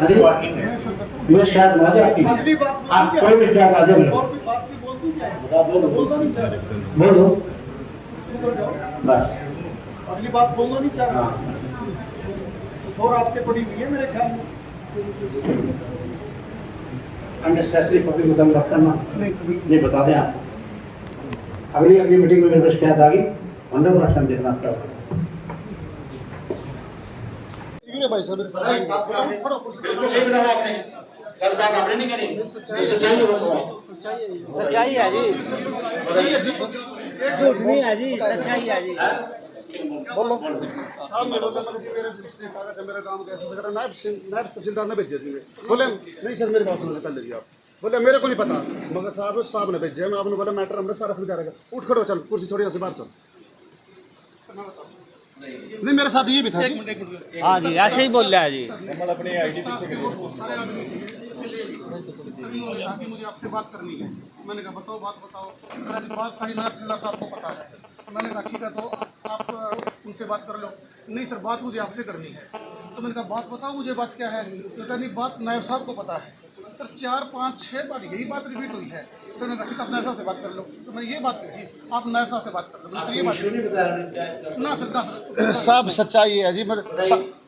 मुझे शिकायत ना चाहिए आपकी। आप कोई भी शिकायत आ जाए बोल दो बस। अगली बात बोलना नहीं चाह रहा। कुछ और आपके पड़ी हुई है मेरे ख्याल में। अननेसेसरी पब्लिक को तंग मत करना, ये बता दें आप। अगली मीटिंग में मेरे को शिकायत आ गई 100% देखना पड़ेगा। भाई साहब सही बताया आपने, गलत बात आपने नहीं करी, सच्चाई है। सच्चाई है जी, झूठ नहीं है जी, सच्चाई है जी। बोलो साहब मेरे कागज है मेरा काम कैसे करा नायब तहसीलदार ने भेजे थे। बोले नहीं सर मेरी बात सुनो पहले जी आप। बोले मेरे को नहीं पता मगर साहब ने भेजे। मैं आपने बोला मैटर हमने सारा समझा रहेगा। उठ खड़ो चल कुर्सी छोड़ी यहाँ से बाहर चल। नहीं मेरे साथ ये भी था। हाँ जी ऐसे ही बोल रहा है जी। अपनी आईडी मुझे आपसे बात करनी है। मैंने कहा बताओ बात बताओ। बात सारी नायब तहसीलदार साहब को पता है। मैंने कहा ठीक है तो आप उनसे बात कर लो। नहीं सर बात मुझे आपसे करनी है। तो मैंने कहा बात बताओ मुझे बात क्या है। तो कहा नहीं बात नायब साहब को पता है। सर 4 5 6 बार यही बात रिपीट हुई है। तो मैंने कहा ठीक आप नायब साहब से बात कर लो। तो मैंने ये बात कही आप नायब साहब से बात कर लो। सर ये बात ना सर साहब सच्चाई है जी।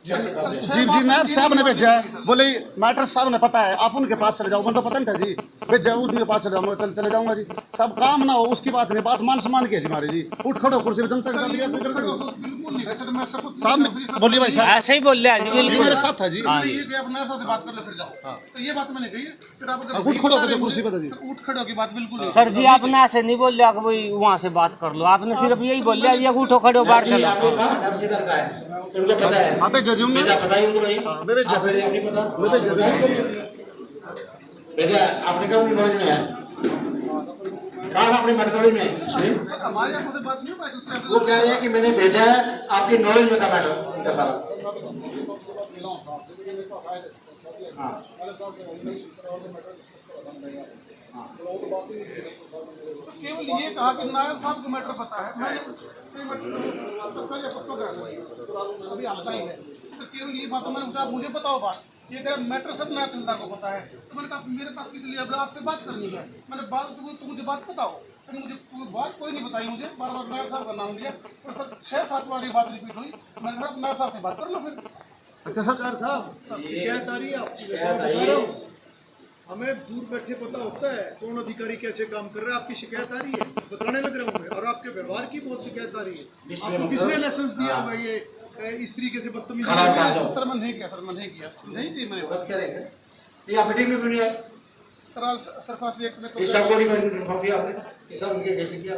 जी जी नायब साहब ने भेजा है। बोले मैटर साहब ने पता है आप उनके पास चले जाओ। मैं तो पता नहीं था जी। भेजा उनके पास चले जाओ। मैं चले जाऊंगा जी। सब काम ना हो उसकी बात नहीं। बात मान सम्मान की है जी हमारी जी। उठ खड़ो कुर्सी पे जनता साहब बोलिए भाई साहब। ऐसे ही बोल रहा है जी, ये मेरे साथ था जी। हाँ जी। आप नायब साहब से बात कर लो फिर जाओ। तो ये बात मैंने कही फिर आप उठ खड़ो करके कुर्सी पे जी। उठ खड़ो की बात बिल्कुल नहीं। सर जी आपने ऐसे नहीं बोल रहा कि भाई वहाँ से बात कर लो। आपने सिर्फ यही बोल रहा है उठो खड़ो बाहर चलो। उनको पता है आप भेज जी उन्होंने पता ही उनको नहीं। मैं भेज आप नहीं पता बेटा आपने कहा उनकी नॉलेज में है काम अपनी मटकोड़ी में हमारे यहाँ से बात नहीं हो पाई। वो कह रहे हैं कि मैंने भेजा है आपकी नॉलेज में था मैटर सारा। केवल ये कहा कि नायब साहब को मैटर पता है। मैंने अभी आता ही है। तो केवल ये बात मैंने पूछा मुझे बताओ बात। ये कह मैटर सब नायब तहसीलदार को पता है। तो मैंने कहा मेरे पास किस लिए आपसे बात करनी है। मैंने बात तो मुझे बात बताओ। तो मुझे बात कोई नहीं बताई। मुझे बार बार नायब साहब का नाम लिया और सर 6-7 बार ये बात रिपीट हुई। मैंने कहा नायब साहब से बात कर लो फिर। अच्छा सरकार साहब शिकायत आ रही है आपकी। हमें दूर बैठे पता होता है कौन अधिकारी कैसे काम कर रहा है। आपकी शिकायत आ रही है बताने लग रहा हूँ मैं। और आपके व्यवहार की बहुत शिकायत आ रही है। आपको किसने लाइसेंस दिया हुआ ये इस तरीके से बदतमीजी? सर मैंने नहीं किया। सर मैंने नहीं किया नहीं की मैंने बात करेंगे। ये आप मीटिंग में नहीं आए सरफास एक में ये सबको नहीं इन्फॉर्म किया आपने ये सब उनके कैसे किया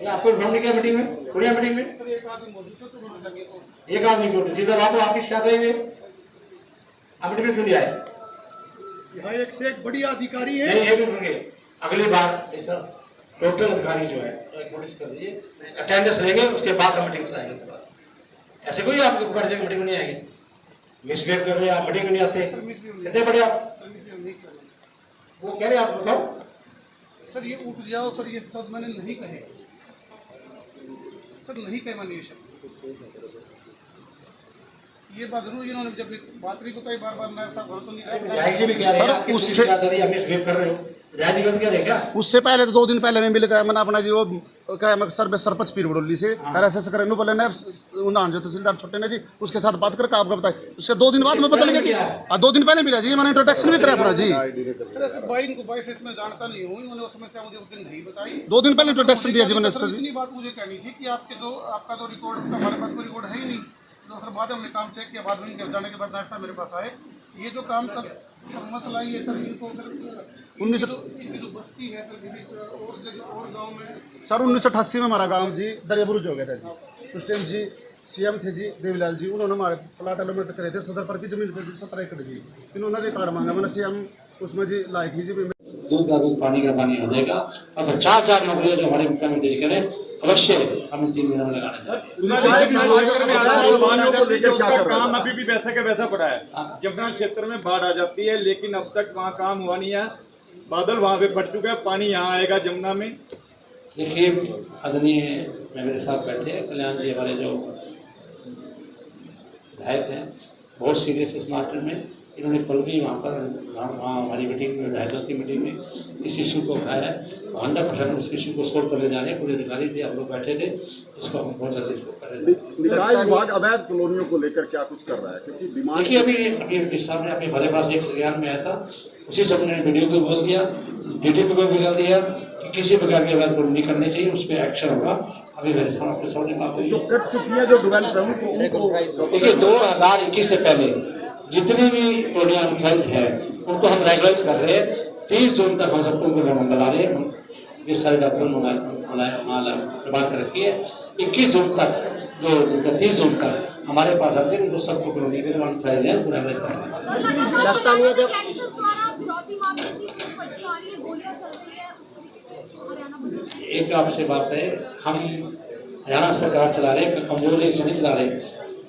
ये आपको इन्फॉर्म नहीं किया मीटिंग में थोड़ी मीटिंग में सर एक आदमी मौजूद था तो उन्होंने लगे तो एक आदमी को सीधा बात आपकी शिकायत है ये आप मीटिंग में क्यों नहीं आए? यहाँ एक से एक बड़ी अधिकारी है। नहीं एक मिनट अगली बार सर टोटल अधिकारी जो है नोटिस कर दीजिए अटेंडेंस लेंगे उसके बाद हम मीटिंग बताएंगे। ऐसे कोई आपको पकड़ से मीटिंग में नहीं आएगी मिसबिहेव कर रहे हैं आप मीटिंग में नहीं आते कितने बड़े आप वो कह रहे हैं आप बताओ। सर ये उठ जाओ सर ये सब मैंने नहीं कहे। सर नहीं कहे मैंने ये शब्द। ये बात जरूर इन्होंने जब बात नहीं बताई बार बार नायब साहब तो नहीं भी कह रहे हैं आप मिसबिहेव कर रहे हो उससे पहले तो 2 दिन पहले मैं मिल गया। मैंने अपना जी वो क्या सर सरपंच पीर बड़ोली से ऐसे करें बोले ना जो तहसीलदार छोटे ने जी उसके साथ बात करके आपको बताया। उसके 2 दिन बाद में पता लगा कि 2 दिन पहले मिला जी। मैंने इंट्रोडक्शन भी करा अपना जी। सर ऐसे भाई इनको बाई फेस में जानता नहीं हूँ। इन्होंने उस समस्या मुझे उस दिन नहीं बताई। 2 दिन पहले इंट्रोडक्शन दिया जी मैंने। इतनी बात मुझे कहनी थी कि आपका जो रिकॉर्ड हमारे पास कोई रिकॉर्ड है ही नहीं। तो सर बाद में हमने काम चेक किया बाद में जाने के बाद नाश्ता मेरे पास आए। ये जो काम सर मसला ये सर इनको सर 19 जो बस्ती है सर किसी और जगह और गांव में सर 1988 में हमारा गांव जी दरियाबुरुज हो गया था जी। उस टाइम जी सीएम थे जी देवीलाल जी। उन्होंने हमारे प्लाट अलॉटमेंट करे थे सदर पर की जमीन पर 17 एकड़ जी। इन्होंने रिकॉर्ड मांगा मैंने सीएम उसमें जी लाई थी जी। दूध का दूध पानी का पानी हो जाएगा। अब 4 नौकरियां जो हमारे मुख्यमंत्री जी करें अवश्य हम 3 महीने में लगाना चाहिए। काम अभी भी वैसा का वैसा पड़ा है। जमुना क्षेत्र में बाढ़ आ जाती है लेकिन अब तक वहाँ काम हुआ नहीं है। बादल वहाँ पे फट चुका है पानी यहाँ आएगा जमुना में। देखिए आदरणीय मेरे साथ बैठे कल्याण जी हमारे जो विधायक हैं बहुत सीरियस इस मैटर में इन्होंने कल भी वहाँ पर वहाँ हमारी मीटिंग में हैदराबाद की मीटिंग में इस इशू को उठाया है। 100% उस इशू को सोल्व करने जा रहे हैं। पूरे अधिकारी थे, हम लोग बैठे थे, इसको हम बहुत जल्दी इसको कर रहे थे। निकाय विभाग अवैध कॉलोनियों को लेकर क्या कुछ कर रहा है, क्योंकि डिमांड देखिए अभी जिस साहब ने अपने हमारे पास एक संज्ञान में आया था, उसी से हमने वीडियो को बोल दिया, डीटीपी को भी बोल दिया कि किसी प्रकार की अवैध कॉलोनी नहीं करनी चाहिए, उस पर एक्शन होगा। अभी मेरे सामने आपके सामने बात हुई जो कट चुकी है, जो डेवलप उनको देखिए 2021 से पहले जितनी भी कॉलोनियाँ अनऑथराइज है उनको हम रेगुलाइज कर रहे हैं। 30 जून तक हम सबको उनको बुला रहे हैं। ये सारे डॉक्यूमेंट बात कर रखी है। 21 जून तक जो 30 जून तक हमारे पास आते हैं उनको सबको कॉलोनी के जो अनऑथराइज है उनको रेगुलाइज कर रहे हैं। लगता नहीं है जब एक आपसे बात है, हम हरियाणा सरकार चला रहे हैं, कमजोर एक नहीं चला रहे।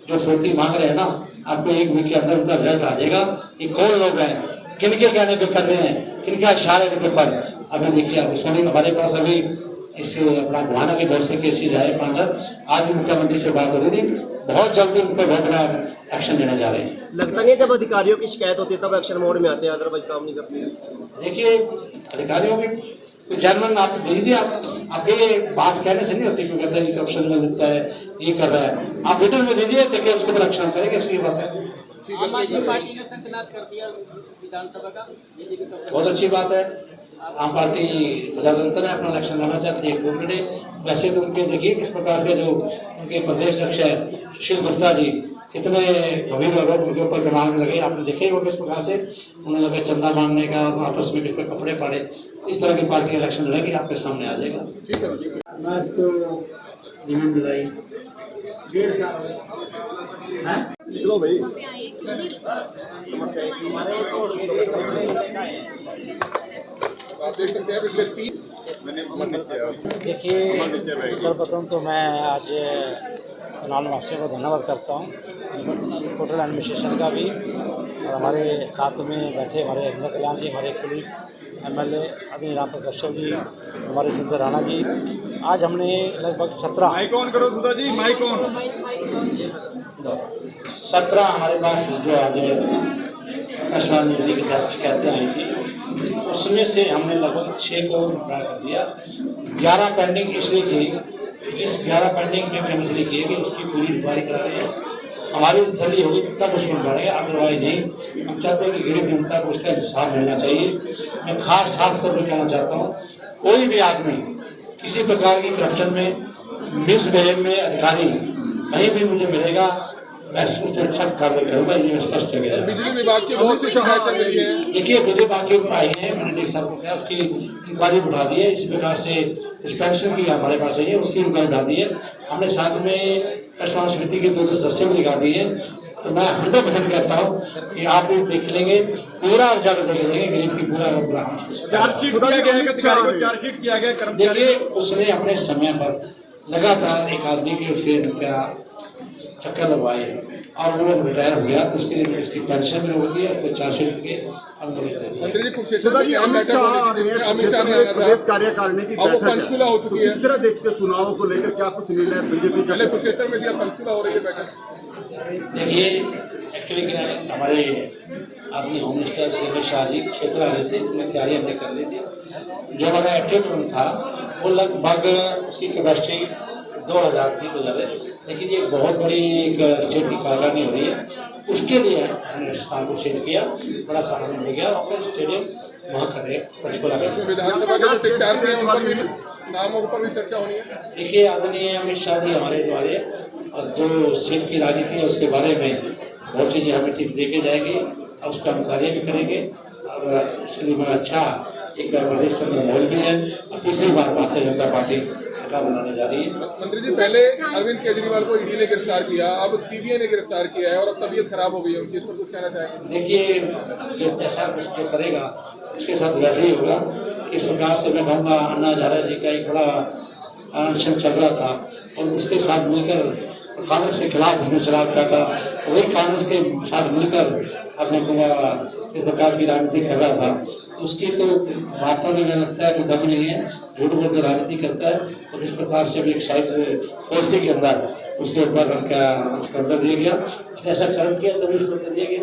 जो फिरौती मांग रहे हैं ना, आपको एक वीक के अंदर उनका रिजल्ट आ जाएगा। ये कौन लोग हैं, किनके कहने पे कर रहे हैं, किनका इशारे के पर। अभी देखिए आप सुनिए, हमारे पास अभी इस अपना गुहाना के बहुत से केसेज आए 5 आज भी मुख्यमंत्री से बात हो रही थी। बहुत जल्दी उन पर बहुत बड़ा एक्शन लेने जा रहे हैं। लगता नहीं है जब अधिकारियों की शिकायत होती है तब एक्शन मोड में आते हैं, अदरवाइज काम नहीं करते। देखिए अधिकारियों की जर्मन आप दीजिए, आप ये बात कहने से नहीं होती, कोई कहता है कि करप्शन में लिखता है, ये कर रहा है। आप रिटर्न में दीजिए, देखिए उसके ऊपर एक्शन करेंगे, उसकी बात है। आम आदमी पार्टी ने संकनाद कर दिया विधानसभा का, बहुत अच्छी बात है। आम पार्टी प्रजातंत्र है, अपना इलेक्शन लड़ना चाहती है, कोर्ट लड़े। वैसे तो उनके देखिए किस प्रकार के जो उनके प्रदेश अध्यक्ष है सुशील गुप्ता जी, कितने गंभीर आरोप उनके ऊपर गनाल में लगे। आपने देखे वो किस प्रकार से उन्होंने लगे चंदा मांगने का, आपस में किस पर कपड़े पाड़े। इस तरह की पार्टी इलेक्शन लड़ेगी, आपके सामने आ जाएगा। मैं इसको जमीन दिलाई 1.5 साल चलो भाई देखिए सर्वप्रथम तो मैं आज चुनाव वासियों को धन्यवाद करता हूँ, होटल एडमिनिस्ट्रेशन का भी, और हमारे साथ में बैठे हमारे इंद्र कल्याण जी, हमारे कुली MLA आदि रामपुर कश्यप जी, हमारे जिंदर राणा जी। आज हमने लगभग 17 माइक ऑन करो सुधा जी, माइक ऑन। 17 हमारे पास जो आज आकाशवाणी न्यूज़ की तहत शिकायतें आई थी, उसमें से हमने लगभग 6 को निपटारा कर दिया। 11 पेंडिंग इसलिए की, जिस 11 पेंडिंग में हम इसलिए किए कि उसकी पूरी इंक्वायरी करा रहे हैं। हमारी तसल्ली होगी तब उसको निकालेंगे, अदरवाइज नहीं। हम चाहते हैं कि गरीब जनता को उसका इंसाफ मिलना चाहिए। मैं खास साफ तौर पर कहना चाहता हूँ, कोई भी आदमी किसी प्रकार की करप्शन में, मिसबिहेव में अधिकारी कहीं भी मुझे मिलेगा, मैं उस पर सख्त कार्रवाई करूँगा, ये स्पष्ट है। बिजली विभाग की बहुत सी शिकायतें मिली है। देखिए बिजली विभाग के ऊपर आई है, मैंने डी साहब को कहा, उसकी इंक्वायरी उठा दी है। इस प्रकार से सस्पेंशन की हमारे पास है, उसकी इंक्वायरी उठा दी है। हमने साथ में आकाशवाणी समिति के 2 सदस्य भी लगा दिए हैं। तो मैं 100% कहता हूँ कि आप भी देख लेंगे, पूरा रिजल्ट देख लेंगे, गरीब की पूरा चार्जशीट किया गया है, अधिकारी को चार्जशीट किया गया कर्मचारी। देखिए उसने अपने समय पर लगातार एक आदमी के उसके क्या चक्कर लगवाए और वो रिटायर हो गया, तो उसके लिए उसकी पेंशन भी रोक दी है, उसको चार्जशीट के सुधा जी, अमित शाह ने प्रदेश कार्यकारिणी की बैठक हो चुकी है। किस तरह देखते हैं चुनावों को लेकर, क्या कुछ निर्णय बीजेपी का कुरुक्षेत्र में दिया, पंचकुला हो रही है बैठक? देखिए एक्चुअली क्या है, हमारे आदमी होम मिनिस्टर श्री अमित शाह जी क्षेत्र आ रहे थे, उन्हें तैयारी हमने कर ली थी। जो हमारा एक्टिव रूम था वो लगभग उसकी कैपेसिटी 2000 थी, 2000। लेकिन ये बहुत बड़ी एक स्टेट की कार्यकारिणी हो रही है, उसके लिए हमने स्थान को चेंज किया, बड़ा सामान मिल गया और स्टेडियम वहाँ कर रहे पंचकुला में। विधानसभा के जो तैयार नामों पर भी चर्चा होनी है। देखिए आदरणीय अमित शाह जी हमारे द्वारे और जो सीट की राजनीति है उसके बारे में बहुत चीज़ें हमें टिप्स देके जाएगी और उस पर हम कार्य भी करेंगे। और इसलिए मैं अच्छा एक प्रदेश के अंदर माहौल भी है और तीसरी बार भारतीय जनता पार्टी सरकार बनाने जा रही है। मंत्री जी, पहले अरविंद केजरीवाल को ईडी ने गिरफ्तार किया, अब CBI ने गिरफ्तार किया है और अब तबीयत खराब हो गई है उनकी, इस पर कुछ कहना चाहेंगे? देखिए जो जैसा जो करेगा उसके साथ वैसे ही होगा। इस प्रकार से मैं कहूँगा अन्ना हजारे जी का एक बड़ा अनशन चल रहा था और उसके साथ मिलकर कांग्रेस के खिलाफ उसने चुनाव किया था, वही कांग्रेस के साथ मिलकर अपने इस प्रकार की राजनीति कर रहा था। उसकी तो बातों में लगता है कि दम नहीं है, झूठ बोल कर राजनीति करता है। तो इस प्रकार से भी एक साइज पॉलिसी के अंदर उसके ऊपर उसका अंदर दिया गया, उसने ऐसा कर्म किया तभी उसको अंदर दिया गया।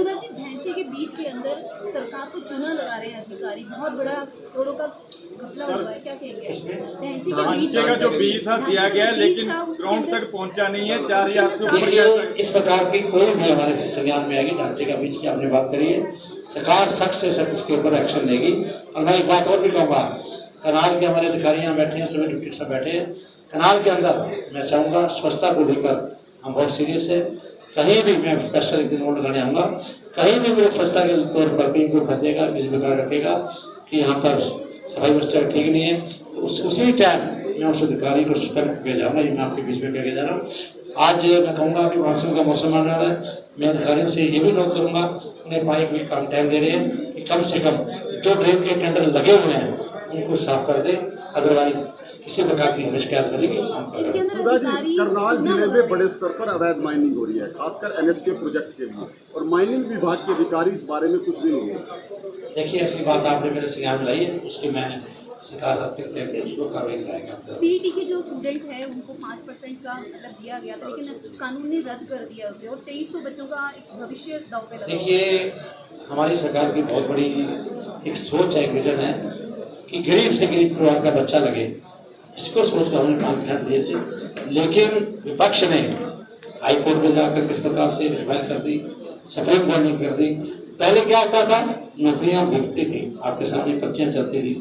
के बीच के अंदर सरकार को चूना लगा रहे हैं अधिकारी, बहुत बड़ा करोड़ों का घपला हुआ है, क्या कहेंगे? ढांचे के बीच ढांचे का जो बीज था दिया गया है, लेकिन ग्राउंड तक पहुंचा नहीं है। 4000 से ऊपर देखिए, इस प्रकार की कोई भी हमारे संज्ञान में आएगी ढांचे का बीच की आपने बात करी है, सरकार सख्त से सख्त उसके ऊपर एक्शन लेगी। और मैं एक बात और भी कहूँगा, कनाल के हमारे अधिकारी यहाँ बैठे हैं, सभी डिप्टी सब बैठे हैं, कनाल के अंदर मैं चाहूँगा स्वच्छता को लेकर हम बहुत सीरियस है। कहीं भी मैं स्पेशल एक दिन नोट लगाने आऊँगा, कहीं भी मेरे स्वच्छता के तौर पर कहीं कोई फंसेगा, किसी प्रकार रखेगा कि यहाँ पर सफाई व्यवस्था ठीक नहीं है, तो उसी टाइम मैं उस अधिकारी को सतर्क किया जाऊँगा। ये मैं आपके बीच में कह जा रहा हूँ। आज मैं कहूँगा कि मानसून का मौसम आने वाला है, मैं अधिकारियों से ये भी नोट करूँगा, उन्हें पाइप भी काम टाइम दे रहे हैं कि कम से कम जो ड्रेन के टेंडर लगे हुए हैं उनको साफ कर दें, अदरवाइज किसी प्रकार की हमें शिकायत करेगी हम करेंगे। सुधा जी, करनाल जिले में बड़े स्तर पर अवैध माइनिंग हो रही है, खासकर NH के प्रोजेक्ट के लिए, और माइनिंग विभाग के अधिकारी इस बारे में कुछ भी नहीं है। देखिए, ऐसी बात आपने मेरे संज्ञान में लाई है, उसकी मैं सरकार लेकर उसको कार्रवाई कराएंगे। CET के जो स्टूडेंट है उनको 5% का मतलब दिया गया था, लेकिन कानून ने रद्द कर दिया उसे, और 2300 बच्चों का एक भविष्य दांव पे लगा। देखिए, हमारी सरकार की बहुत बड़ी एक सोच है, एक विजन है कि गरीब से गरीब परिवार का बच्चा लगे, इसको सोचकर हमने 5% दिए थे। लेकिन विपक्ष ने हाई कोर्ट में जाकर किस प्रकार से रिवाइल कर दी, सुप्रीम कोर्ट ने कर दी। पहले क्या होता था, नौकरियां बिकती थी, आपके सामने पर्चियां चलती थी,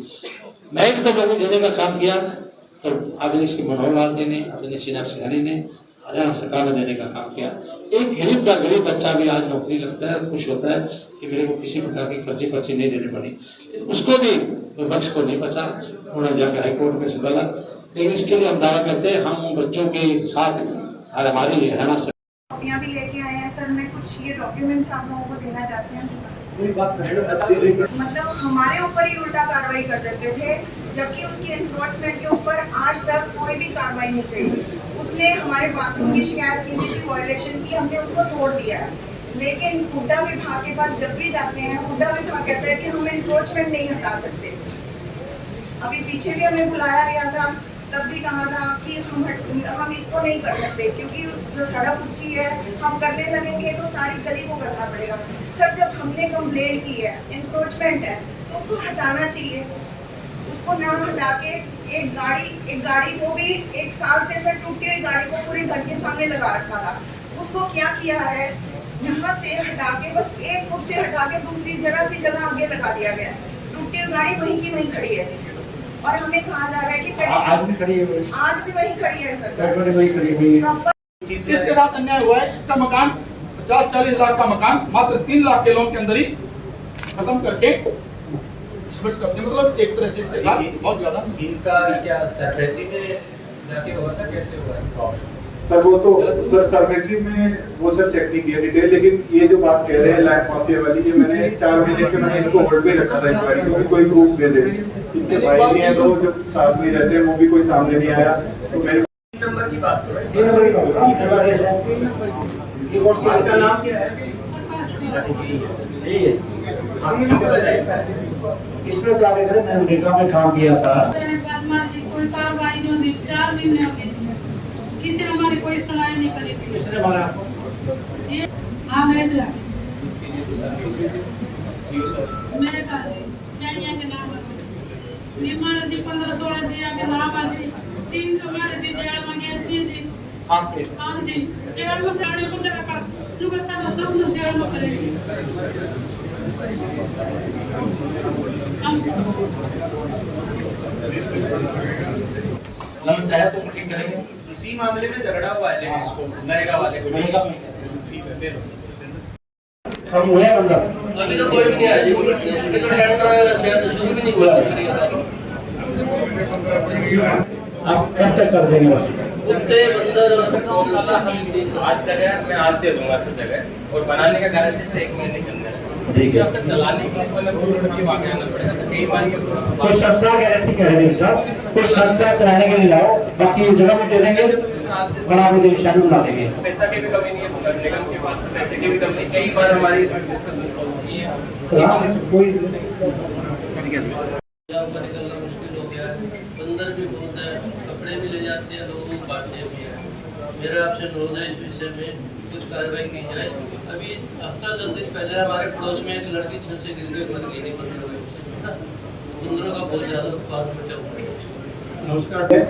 मेरिट पर नौकरी देने का काम किया तो आदरणीय श्री मनोहर लाल जी ने, आदरणीय श्री नारायण सिंह ने, हरियाणा सरकार ने देने का काम किया। एक गरीब का गरीब बच्चा भी आज नौकरी लगता है, खुश होता है कि मेरे को किसी प्रकार की पर्ची नहीं देनी पड़ी। उसको भी विपक्ष को नहीं पता, उन्होंने जाकर हाईकोर्ट में सुधारा। लेकिन इसके लिए हम दावा करते हैं, हम उन बच्चों के साथ हमारी हरियाणा कॉपियाँ भी लेके आए हैं सर। मैं कुछ ये डॉक्यूमेंट्स आप लोगों को देना चाहते हैं। मतलब हमारे ऊपर ही उल्टा कार्रवाई कर देते थे, जबकि उसकी एनफोर्समेंट के ऊपर आज तक कोई भी कार्रवाई नहीं की। उसने हमारे बाथरूम की शिकायत की थी, वायलेशन की, हमने उसको तोड़ दिया है। लेकिन हुड्डा विभाग के पास जब भी जाते हैं, हुड्डा विभाग कहता है कि हम एनक्रोचमेंट नहीं हटा सकते। अभी पीछे भी हमें बुलाया गया था, तब भी कहा था कि हम इसको नहीं कर सकते, क्योंकि जो सड़क ऊंची है, हम करने लगेंगे तो सारी गली को करना पड़ेगा। सर, जब हमने कंप्लेंट की है, एनक्रोचमेंट है, तो उसको हटाना चाहिए। उसको ना हटा के एक गाड़ी को भी 1 साल से सर टूटी हुई गाड़ी को पूरे घर के सामने लगा रखा था। उसको क्या किया है, यहाँ से हटा के बस 1 फुट से हटा के दूसरी जगह सी जगह आगे लगा दिया गया। टूटी हुई गाड़ी वहीं की वहीं खड़ी है, और हमें कहा जा रहा है कि सर आज भी खड़ी है, आज भी वहीं खड़ी है सर। इसके साथ अन्याय हुआ है। इसका मकान 50-40 लाख का मकान मात्र 3 लाख के लोन के अंदर ही खत्म करके, मतलब एक तरह से इसके साथ बहुत ज्यादा इनका क्या सरफेसी में जाके हुआ था, कैसे हुआ है? सर वो तो सर सरफेसी में वो सब चेक नहीं किया डिटेल, लेकिन ये जो बात कह रहे हैं लैंड माफिया वाली, ये मैंने 4 महीने से मैंने इसको होल्ड पे रखा था इंक्वायरी, क्योंकि कोई प्रूफ दे दे। इनके भाई भी हैं, तो जो साथ में रहते हैं वो भी कोई सामने नहीं आया। तो मेरे 3 नंबर की बात करो, 3 नंबर की बात करो, ये कौन सी, इसका नाम क्या है? इसमें क्या करें, मैंने निकाह में काम किया था। कोई कार्रवाई नहीं होती, 4 महीने हो गए, किसी ने हमारी कोई सुनाई नहीं करी। किसने मारा? हाँ, मेरे के नाम हमारे जी 15-16 जी आके नाम है जी, 3 तो मेरे जी जेल में गए जी। हाँ जी, जेल में जाने को जगह का लुगता का सब लोग जेल में करेंगे। हम चाहे तो ठीक करेंगे। इसी मामले में झगड़ा हुआ है इसको नरेगा वाले को। ठीक है, फिर हम हुए अंदर अभी तो कोई भी नहीं आया जी, अभी तो टेंडर शायद शुरू भी नहीं हुआ। आप कब तक कर देंगे? बस कुत्ते बंदर आज जगह मैं आज दे दूंगा सब जगह, और बनाने का गारंटी से 1 महीने के अंदर। ठीक है, चलाने के लिए आगे आना पड़ेगा। कई बार कोई सस्ता गारंटी कह रहे साहब, कोई सस्ता चलाने के लिए लाओ, बाकी जगह भी दे देंगे, बना भी देंगे, शामिल बना देंगे। पैसा की भी कमी नहीं है, नगर निगम के पास पैसे की भी कमी। कई बार हमारी डिस्कशन होती है, कोई निकलना मुश्किल हो गया है, बंदर भी बहुत है, कपड़े भी ले जाते हैं, लोगों को बांटते भी हैं। मेरा आपसे अनुरोध है इस विषय में कुछ कार्रवाई की जाए। अभी हफ्ता 10 दिन पहले हमारे पड़ोस में एक लड़की छत से गिर के मर गई थी, बंदरों का बहुत ज़्यादा उत्पाद मचा हुआ है। नमस्कार सर,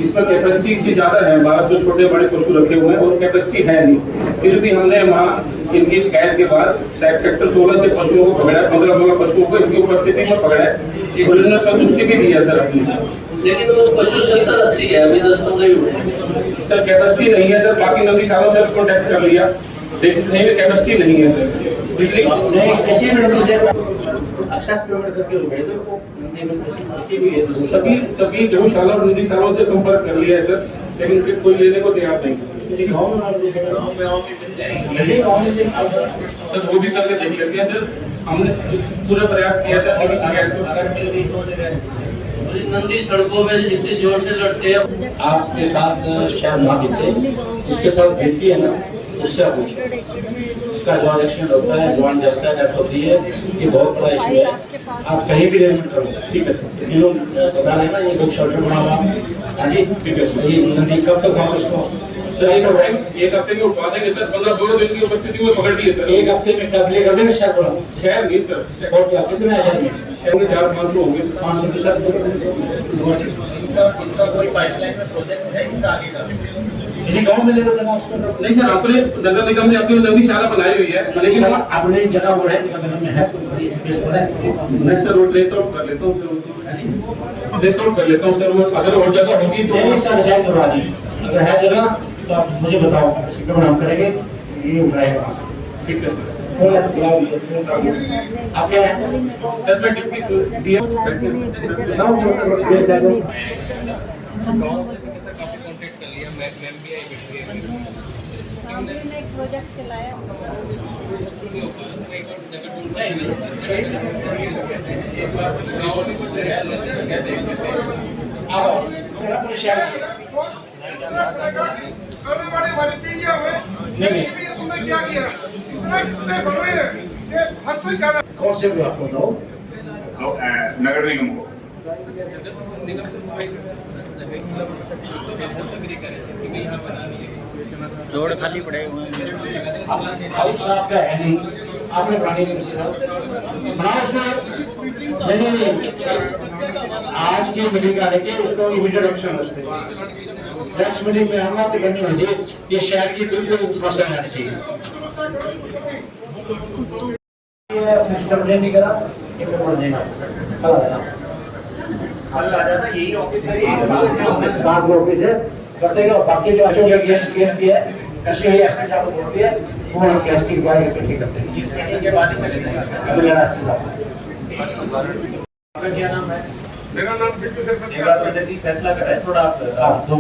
इसमें कैपेसिटी से ज़्यादा है, 1200 छोटे बड़े पशु रखे हुए हैं और कैपेसिटी है नहीं। फिर भी हमने वहाँ इनकी शिकायत के बाद सेक्टर 16 से पशुओं को पकड़ा है, 15 पशुओं को इनकी उपस्थिति में पकड़ा है। उन्होंने संतुष्टि भी दी है सर अपनी, लेकिन वो पशु 70-80 है, अभी 10-15 ही उठे। सर कैपेसिटी नहीं है सर, बाकी नदी सालों से कॉन्टैक्ट कर लिया लेकिन नहीं कैपेसिटी नहीं है सर। किसी भी नदी से access payment करके भेज दो को नदी में किसी भी है सभी गौशाला और नदी सालों से संपर्क कर लिया है सर, लेकिन कोई लेने को तैयार नहीं। किसी गाँव में सर वो भी करके देख लेते हैं सर, हमने पूरा प्रयास किया सर लेकिन शिकायत को अगर मिल गई तो जगह नदी सड़कों में इतने जोर से लड़ते हैं। आपके साथ शायद ना बीते, जिसके साथ बीती है ना उससे आप पूछो, उसका जॉइंट एक्सीडेंट होता है, जॉइंट जलता है, डेथ होती है, ये बहुत बड़ा इशू है। आप कहीं भी अरेंजमेंट करो, ठीक है सर। तीनों बता रहे ना, ये लोग शेल्टर बना हुआ है। हाँ जी ठीक है सर। ये नदी कब तक वापस को सर एक हफ्ते में उठवा देंगे सर, 15-16 दिन की उपस्थिति में पकड़ लिए सर। एक हफ्ते में कब ले कर देंगे शहर बड़ा? शहर नहीं सर, और क्या कितने हैं शहर में? शहर में 400-500 होंगे सर। 500 के साथ कोई पाइपलाइन में प्रोजेक्ट है इनका आगे का? किसी गाँव में ले लो जगह उसको। नहीं सर, अपने नगर निगम ने अपनी नदी शाला बनाई हुई है, लेकिन अपने जगह वो है नगर में है, बड़ी स्पेस पर है। नहीं सर, वो ट्रेस आउट कर लेता हूँ सर, ट्रेस आउट कर लेता हूँ सर। वो अगर और जगह होगी तो इसका डिसाइड करवा दी, अगर है जगह तो आप मुझे बताओ, सिस्टम हम करेंगे, ये उठाएगा वहाँ से। ठीक है सर। आप क्या है सर मैं डिप्टी हमने एक प्रोजेक्ट चलाया। तुमने क्या किया? इतने कुत्ते बढ़ रहे हैं, ये हद से ज्यादा। कौन से ब्लॉक को बताओ? नगर निगम को जोड़ खाली पड़े हुए हैं। हाउस साहब का है नहीं, आपने बनाने की बनाओ उसमें। नहीं आज की मीटिंग आने के इसको इमीडिएट एक्शन उस पर नेक्स्ट मीटिंग में हम आपको करनी होगी। ये शहर की बिल्कुल समस्या नहीं आनी चाहिए। सिस्टम नहीं करा ये पेपर देना कल आ जाना, कल आ जाना। यही ऑफिस है, सात ऑफिस है, कर देगा। बाकी जो अशोक का केस दिया है उसके लिए एसपी साहब को बोलती है, वो हम केस की इंक्वायरी करके ठीक करते हैं। इस मीटिंग के बाद ही चले जाएंगे। आपका क्या नाम है? मेरा नाम बिट्टू सर। एक बार अंदर जी फैसला करें थोड़ा आप दो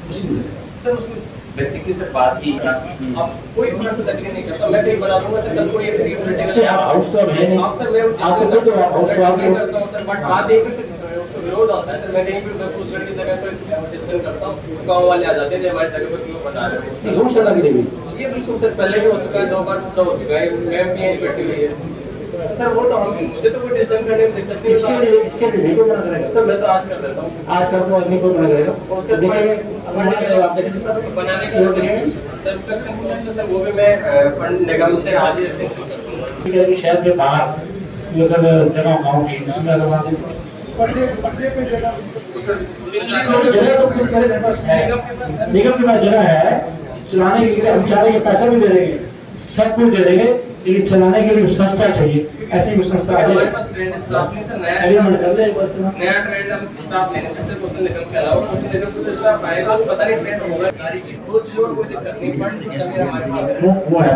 उसमें सर उसमें बेसिकली सर बात की अब कोई बड़ा से तकलीफ नहीं करता, मैं कहीं बना दूंगा सर, कल को ये फ्री पॉलिटिकल आप हाउस तो है नहीं। आप सर मैं आपको तो हाउस तो आप करता हूं सर, बट बात एक उसको विरोध होता है सर। मैं कहीं भी उस लड़की जगह पर डिसीजन करता हूं, गांव वाले आ जाते हैं हमारी जगह पर क्यों बता रहे हो। गौशाला की देवी ये बिल्कुल सर पहले भी हो चुका है, 2 बार तो हो चुका है। मैम भी यहीं बैठी हुई है सर, वो तो हम मुझे तो कोई डिसीजन करने में दिक्कत नहीं। इसके लिए नहीं बना करेगा सर, मैं तो आज कर देता हूँ, आज कर दो, आदमी को बना करेगा उसका देखिए आप देखिए सर बनाने का इंस्ट्रक्शन को सर वो भी मैं फंड निगम से आज ही सेंक्शन कर दूंगा। शहर के बाहर अगर जगह गाँव की उसमें लगवा दें जगह तो खुद करे, मेरे पास है, निगम के पास जगह है, चलाने के लिए हम चाहे पैसा भी दे देंगे, सब कुछ दे देंगे, लेकिन चलाने के लिए संस्था चाहिए। ऐसी कुछ संस्था आ हमारे पास ट्रेंड स्टाफ नहीं सर, नया एग्रीमेंट कर ले। नया ट्रेंड हम स्टाफ ले नहीं सकते, कुछ निगम के अलावा कुछ निगम से स्टाफ आएगा तो पता नहीं ट्रेंड होगा सारी चीज, वो चीजों का कोई दिक्कत नहीं। फंड की कमी हमारे पास है, वो है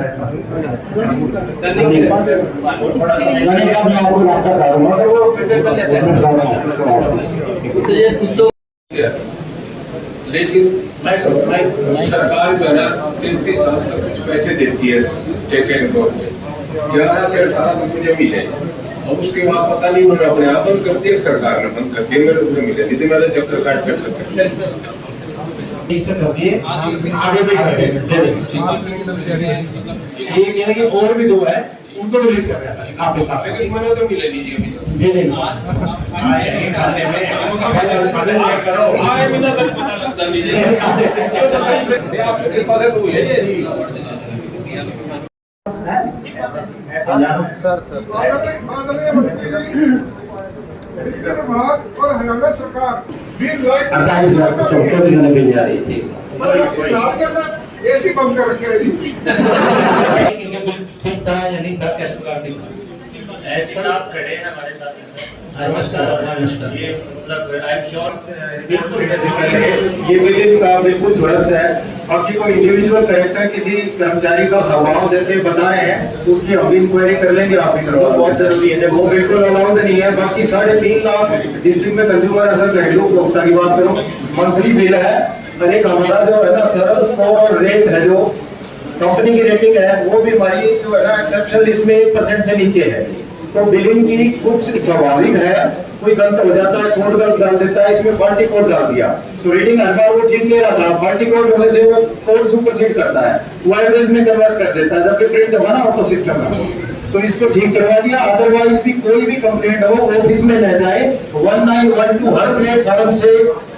मैं आपको रास्ता बता दूंगा, सर वो फिर कर लेते हैं तो लेकिन सरकार जो है ना 33 साल तक कुछ पैसे देती है ठेके के तौर पे, 11 से 18 तक मुझे मिले। अब उसके बाद पता नहीं उन्होंने अपने आप बंद कर दिया, सरकार ने बंद कर दिया, मेरे को मिले नहीं थे, मैं चक्कर काट कर सकते कर दिए, आगे भी कर देंगे। ये कहने की और भी 2 है, उनको रिलीज कर रहे हैं आपके साथ, लेकिन मैंने तो मिले नहीं जी अभी दे देंगे। करो आए बिना पता लगता नहीं आपकी कृपा से तो है जी। और हरियाणा सरकार 48 लाख तो 24 घंटे बिल जा रही थी। साल के अंदर एसी बंद कर रखे हैं जी। ठीक था या नहीं था, कैसे प्रकार की था? ऐसे साहब खड़े हैं हमारे साथ। नमस्कार। ये मतलब आई एम श्योर बिल्कुल ये बिल्डिंग का बिल्कुल दुरुस्त है। बाकी कोई इंडिविजुअल करेक्टर किसी कर्मचारी का स्वभाव जैसे बता रहे हैं उसकी हम इंक्वायरी कर लेंगे, आप भी करवाओ, बहुत जरूरी है। वो बिल्कुल अलाउड नहीं है। बाकी 3.5 लाख डिस्ट्रिक्ट में कंज्यूमर असर घरेलू उपभोक्ता की बात करूँ, मंथली बिल है। और एक हमारा जो है ना सरल स्कोर रेट है, जो कंपनी की रेटिंग है, वो भी हमारी जो है ना एक्सेप्शनल लिस्ट में 1% से नीचे है। तो बिलिंग की कुछ स्वाभाविक है, कोई गलत हो जाता है, छोड़ गलत डाल देता है, इसमें फॉल्टी कोड डाल दिया तो रीडिंग हर बार वो ठीक ले रहा था, फॉल्टी कोड होने से वो कोड सुपरसीड करता है, वो एवरेज में कन्वर्ट कर देता है, जबकि प्रिंट होगा ना ऑटो सिस्टम में। तो इसको ठीक करवा दिया। अदरवाइज भी कोई भी कंप्लेंट हो ऑफिस में ले जाए, 1912 हर प्लेटफॉर्म से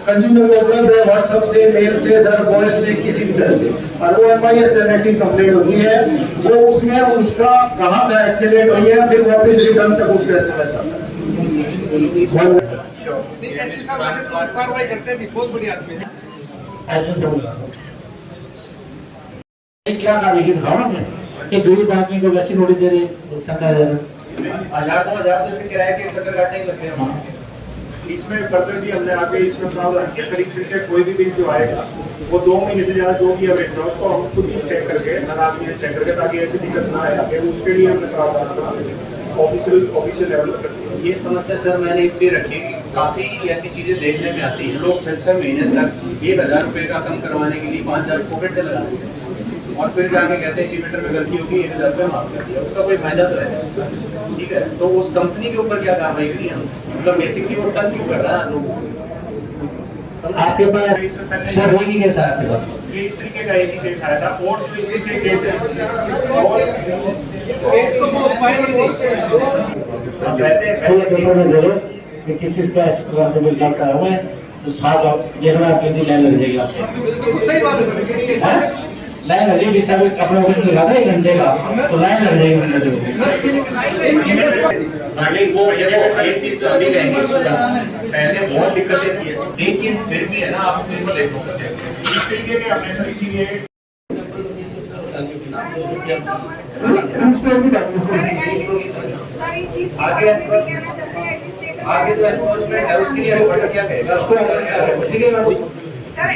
कंज्यूमर को उपलब्ध है, व्हाट्सएप से, मेल से, सर वॉइस से, किसी भी तरह से। और वो MIS जनरेटिंग कंप्लेंट होती है, वो उसमें उसका कहाँ का एस्केलेट हुई है, फिर वापस रिटर्न तक उसका SMS आता है। कार्रवाई करते हैं, बहुत बड़ी आदमी है। ऐसे तो क्या कार्रवाई की दिखाओ ना, कि गरीब आदमी को वैसी नोटिस दे रहे, 1000-2000 रुपए किराए के चक्कर काटने लगे हैं। इसमें फर्दर भी हमने आगे इसमें प्रावधान किया, सर इस तरीके कोई भी बिल जो आएगा वो 2 महीने से ज्यादा जो भी अवेट है उसको हम खुद ही चेक करके चेक करके, ताकि ऐसी दिक्कत ना आए आगे, उसके लिए हमने प्रावधान ऑफिशियल लेवल पर करती है। ये समस्या सर मैंने इसलिए रखी कि काफी ऐसी चीजें देखने में आती हैं, लोग 6-6 महीने तक 1000 रुपए का कम करवाने के लिए 5000 पॉकेट से लगाते हैं और फिर जाके कहते हैं मीटर में गलती होगी 1000 रुपये माफ कर दिया, उसका कोई फायदा तो है। ठीक है, तो उस कंपनी के ऊपर क्या कार्रवाई करी हम, मतलब बेसिकली वो तंग क्यों कर रहा है लोग। आपके पास सर वही केस आया आपके पास? ये इस तरीके का एक ही केस आया था और जो इस तरीके केस है और केस को वो उपाय नहीं देते वैसे पेपर में दे दो कि किसी का इस प्रकार से बिल करता है मैं तो 7 के दिन लाइन लग जाएगी आपको। सही बात है, लाइन लग जाएगी, सब कपड़े वगैरह लगाता है 1 घंटे का, तो लाइन लग जाएगी 1 घंटे नहीं वो देखो एक चीज अभी कहेंगे, पहले बहुत दिक्कतें थी लेकिन फिर भी है ना, आप बिल्कुल देखो इस तरीके के अपने सर इसीलिए आगे जो एनफोर्समेंट है उसके लिए बटन क्या कहेगा उसको सर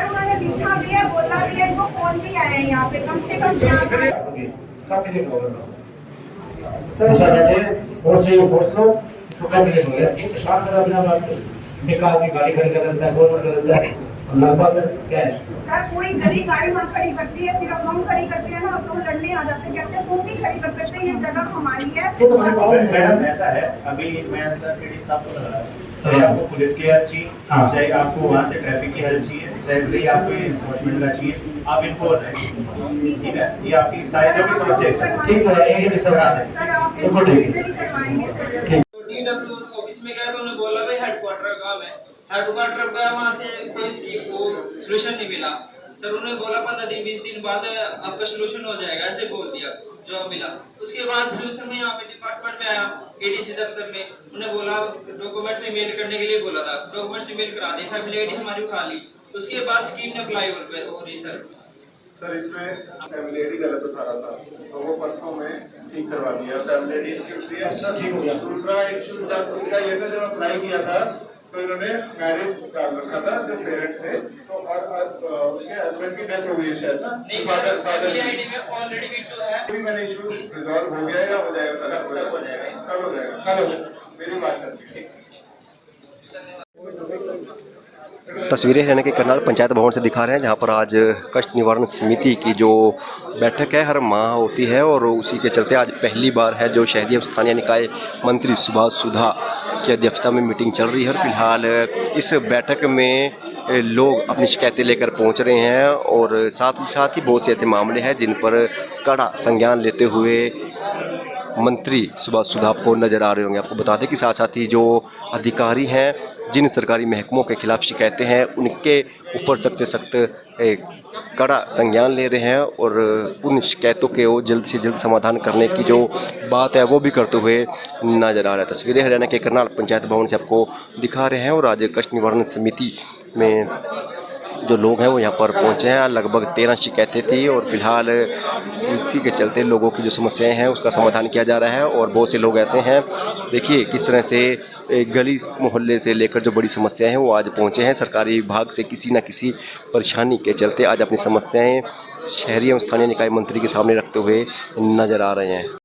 उन्होंने लिखा भी है, बोला भी है, इनको फोन भी आया है यहाँ पे, कम से कम 4 फोर्स चाहिए, फोर्स लो, छोटा भी हो गया, एक शांत तरह बिना बात कर, बेकार की गाड़ी खड़ी कर देता है, बोल कर देता है, लगभग क्या है सर पूरी गली गाड़ी वहाँ खड़ी करती है, सिर्फ हम खड़ी करते हैं ना, तो लड़ने आ जाते हैं, कहते हैं तुम नहीं खड़ी कर सकते, ये जगह हमारी है। मैडम ऐसा है, अभी मैं सर पीडी साहब को लगा चाहे आपको पुलिस की हेल्प चाहिए, चाहे आपको वहाँ से ट्रैफिक की हेल्प चाहिए, चाहे भाई आपको एनफोर्समेंट का चाहिए, आप इनको बताएंगे। ठीक है, ये आपकी सारी जो भी समस्या है ठीक है, एक भी सवाल है, सर आप बिल्कुल ठीक है। करवाएंगे सर। DW ऑफिस में गया तो उन्होंने बोला भाई हेडक्वार्टर काम है, हेडक्वार्टर गया, वहाँ से कोई सोल्यूशन नहीं मिला। सर उन्होंने बोला 15-20 दिन बाद आपका सोल्यूशन हो जाएगा, ऐसे बोल दिया जॉब मिला। उसके बाद सोल्यूशन में यहाँ पे डिपार्टमेंट में आया, ADC दफ्तर में, उन्हें बोला डॉक्यूमेंट्स में मेल करने के लिए बोला था, डॉक्यूमेंट्स में मेल करा दी, फैमिली ID हमारी उठा ली, उसके बाद स्कीम ने अप्लाई हो रही सर। सर इसमें फैमिली ID गलत उठा रहा था तो वो परसों में ठीक करवा दिया, फैमिली ID अच्छा ठीक हो गया। दूसरा इशू सर उनका ये था, जब अप्लाई किया था तो इन्होंने मैरिज डाल रखा था जो पेरेंट्स थे, तो और उनके हस्बैंड की डेथ हो गई शायद ना, नहीं सर फैमिली ID में ऑलरेडी विंडो है, कोई मैंने इशू रिजॉल्व हो गया या हो जाएगा? कल हो जाएगा, कल हो जाएगा, मेरी बात चलती है। तस्वीरें हरियाणा के करनाल पंचायत भवन से दिखा रहे हैं, जहां पर आज कष्ट निवारण समिति की जो बैठक है हर माह होती है और उसी के चलते आज पहली बार है जो शहरी एवं स्थानीय निकाय मंत्री सुभाष सुधा की अध्यक्षता में मीटिंग चल रही है। फिलहाल इस बैठक में लोग अपनी शिकायतें लेकर पहुंच रहे हैं और साथ ही बहुत से ऐसे मामले हैं जिन पर कड़ा संज्ञान लेते हुए मंत्री सुभाष सुधा आपको नज़र आ रहे होंगे। आपको बता दें कि साथ साथ ही जो अधिकारी हैं जिन सरकारी महकमों के खिलाफ शिकायतें हैं उनके ऊपर सख्त से सख्त कड़ा संज्ञान ले रहे हैं और उन शिकायतों के वो जल्द से जल्द समाधान करने की जो बात है वो भी करते हुए नज़र आ रहा है। तस्वीरें हरियाणा के करनाल पंचायत भवन से आपको दिखा रहे हैं और आज कष्ट निवारण समिति में जो लोग हैं वो यहाँ पर पहुँचे हैं। लगभग 13 शिकायतें थी और फिलहाल इसी के चलते लोगों की जो समस्याएं हैं उसका समाधान किया जा रहा है। और बहुत से लोग ऐसे हैं, देखिए किस तरह से गली मोहल्ले से लेकर जो बड़ी समस्याएं हैं वो आज पहुँचे हैं। सरकारी विभाग से किसी न किसी परेशानी के चलते आज अपनी समस्याएँ शहरी एवं स्थानीय निकाय मंत्री के सामने रखते हुए नज़र आ रहे हैं।